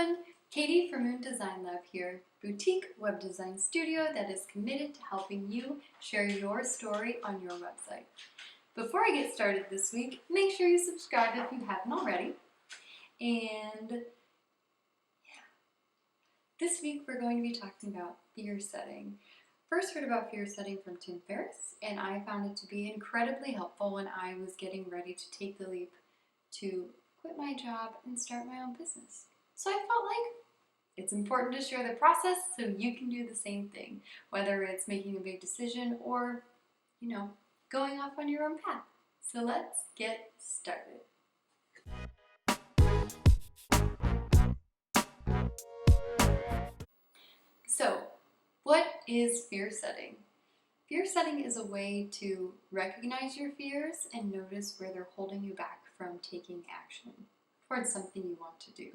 everyone, Katie from Moon Design Lab here, boutique web design studio that is committed to helping you share your story on your website. Before I get started this week, make sure you subscribe if you haven't already. And this week we're going to be talking about fear setting. First heard about fear setting from Tim Ferriss, and I found it to be incredibly helpful when I was getting ready to take the leap to quit my job and start my own business. So I felt like it's important to share the process so you can do the same thing, whether it's making a big decision or, going off on your own path. So let's get started. So, what is fear setting? Fear setting is a way to recognize your fears and notice where they're holding you back from taking action towards something you want to do.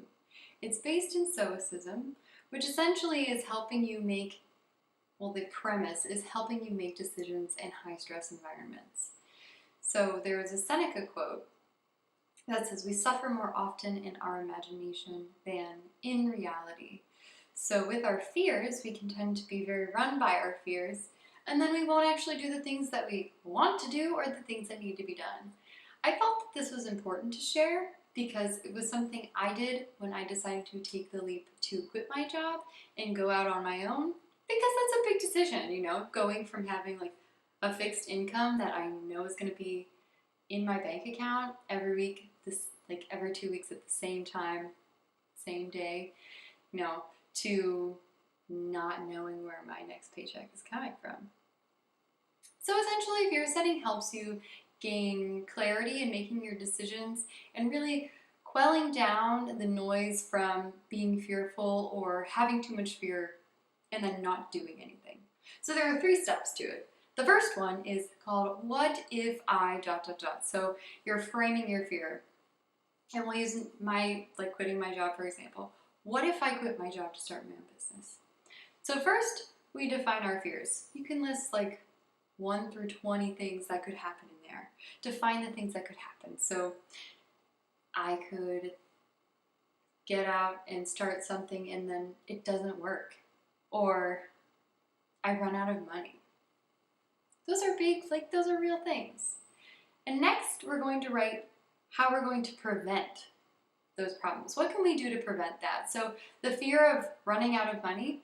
It's based in Stoicism, which essentially is helping you make, the premise is helping you make decisions in high-stress environments. So there is a Seneca quote that says, "We suffer more often in our imagination than in reality." So with our fears, we can tend to be very run by our fears, and then we won't actually do the things that we want to do or the things that need to be done. I felt that this was important to share because it was something I did when I decided to take the leap to quit my job and go out on my own, because that's a big decision, going from having a fixed income that I know is going to be in my bank account every week, every 2 weeks at the same time, same day, to not knowing where my next paycheck is coming from. So essentially, fear setting helps you gain clarity in making your decisions and really quelling down the noise from being fearful or having too much fear and then not doing anything. So there are 3 steps to it. The first one is called "What if I ... So you're framing your fear. And we'll use my quitting my job, for example. What if I quit my job to start my own business? So first, we define our fears. You can list 1 through 20 things that could happen in there. Define the things that could happen. So I could get out and start something and then it doesn't work. Or I run out of money. Those are big, those are real things. And next, we're going to write how we're going to prevent those problems. What can we do to prevent that? So the fear of running out of money,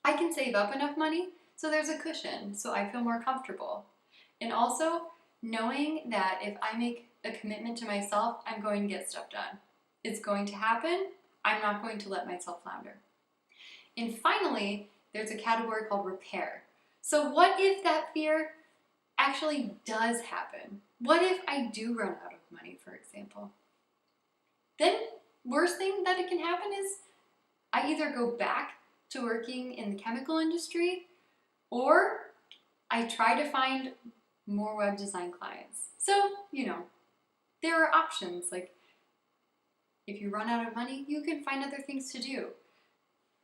I can save up enough money so there's a cushion, so I feel more comfortable. And also knowing that if I make a commitment to myself, I'm going to get stuff done. It's going to happen. I'm not going to let myself flounder. And finally, there's a category called repair. So what if that fear actually does happen? What if I do run out of money, for example? Then worst thing that it can happen is I either go back to working in the chemical industry or I try to find more web design clients. So, there are options. If you run out of money, you can find other things to do.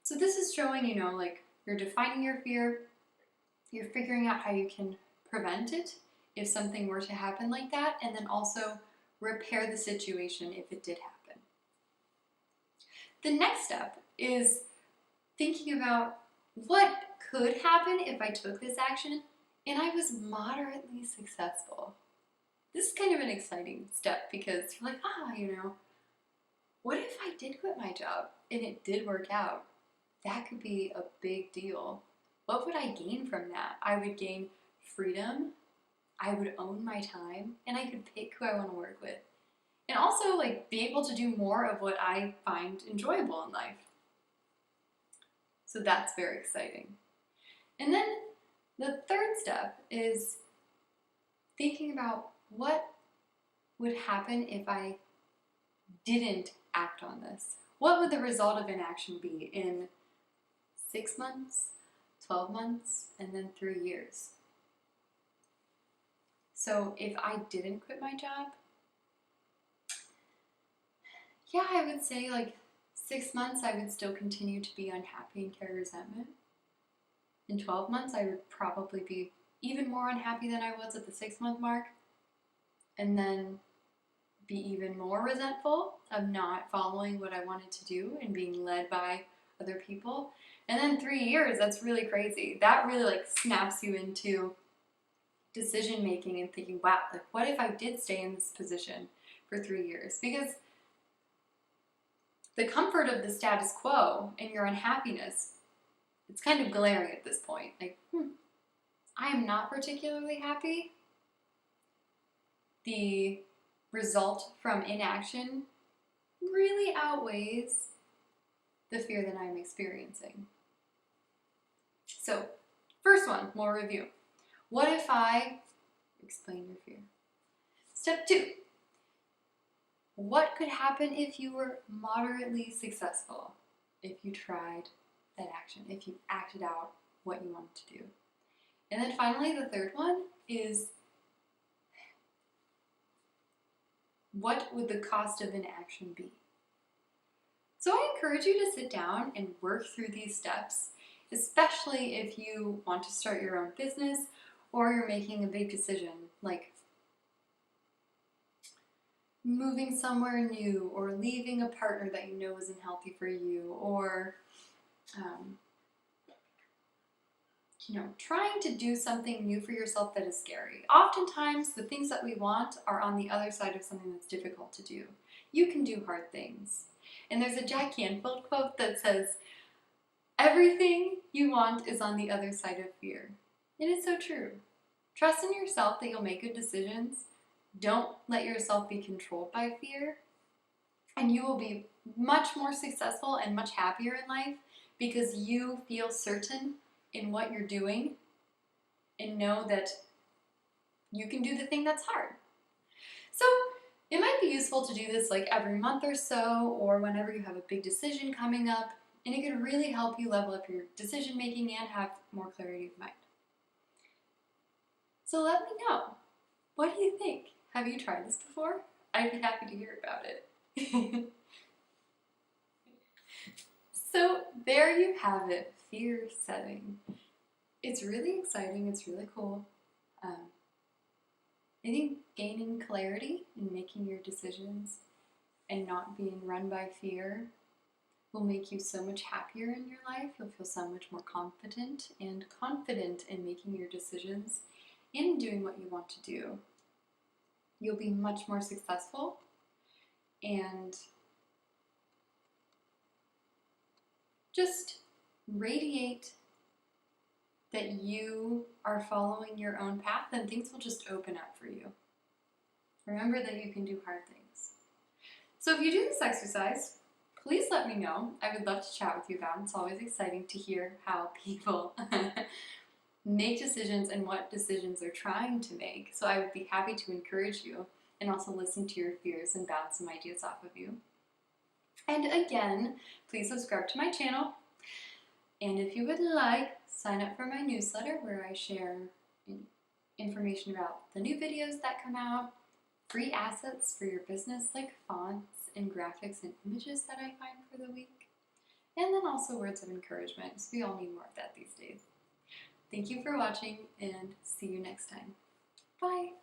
So this is showing, you're defining your fear, you're figuring out how you can prevent it if something were to happen like that, and then also repair the situation if it did happen. The next step is thinking about what could happen if I took this action and I was moderately successful. This is kind of an exciting step because you're like, what if I did quit my job and it did work out? That could be a big deal. What would I gain from that? I would gain freedom, I would own my time, and I could pick who I want to work with. And also be able to do more of what I find enjoyable in life. So that's very exciting. And then the third step is thinking about what would happen if I didn't act on this. What would the result of inaction be in 6 months, 12 months, and then 3 years? So if I didn't quit my job, I would say 6 months I would still continue to be unhappy and carry resentment. In 12 months I would probably be even more unhappy than I was at the 6-month mark, and then be even more resentful of not following what I wanted to do and being led by other people. And then 3 years, that's really crazy. That really like snaps you into decision making and thinking, wow, like what if I did stay in this position for 3 years? Because the comfort of the status quo and your unhappiness, it's kind of glaring at this point. Like, I am not particularly happy. The result from inaction really outweighs the fear that I'm experiencing. So, first one, we'll review. What if I explain your fear? Step 2. What could happen if you were moderately successful? If you tried that action, if you acted out what you wanted to do. And then finally, the third one is, what would the cost of inaction be? So I encourage you to sit down and work through these steps, especially if you want to start your own business or you're making a big decision like moving somewhere new or leaving a partner that you know isn't healthy for you, or trying to do something new for yourself that is scary. Oftentimes, the things that we want are on the other side of something that's difficult to do. You can do hard things. And there's a Jack Canfield quote that says, everything you want is on the other side of fear. It is so true. Trust in yourself that you'll make good decisions. Don't let yourself be controlled by fear. And you will be much more successful and much happier in life because you feel certain in what you're doing and know that you can do the thing that's hard. So it might be useful to do this like every month or so, or whenever you have a big decision coming up, and it could really help you level up your decision making and have more clarity of mind. So let me know. What do you think? Have you tried this before? I'd be happy to hear about it. So there you have it, fear setting. It's really exciting, it's really cool. I think gaining clarity in making your decisions and not being run by fear will make you so much happier in your life. You'll feel so much more competent and confident in making your decisions and doing what you want to do. You'll be much more successful and just radiate that you are following your own path, and things will just open up for you. Remember that you can do hard things. So if you do this exercise, please let me know. I would love to chat with you about it. It's always exciting to hear how people make decisions and what decisions they're trying to make. So I would be happy to encourage you and also listen to your fears and bounce some ideas off of you. And again, please subscribe to my channel. And if you would like, sign up for my newsletter where I share information about the new videos that come out, free assets for your business like fonts and graphics and images that I find for the week, and then also words of encouragement, because we all need more of that these days. Thank you for watching, and see you next time. Bye!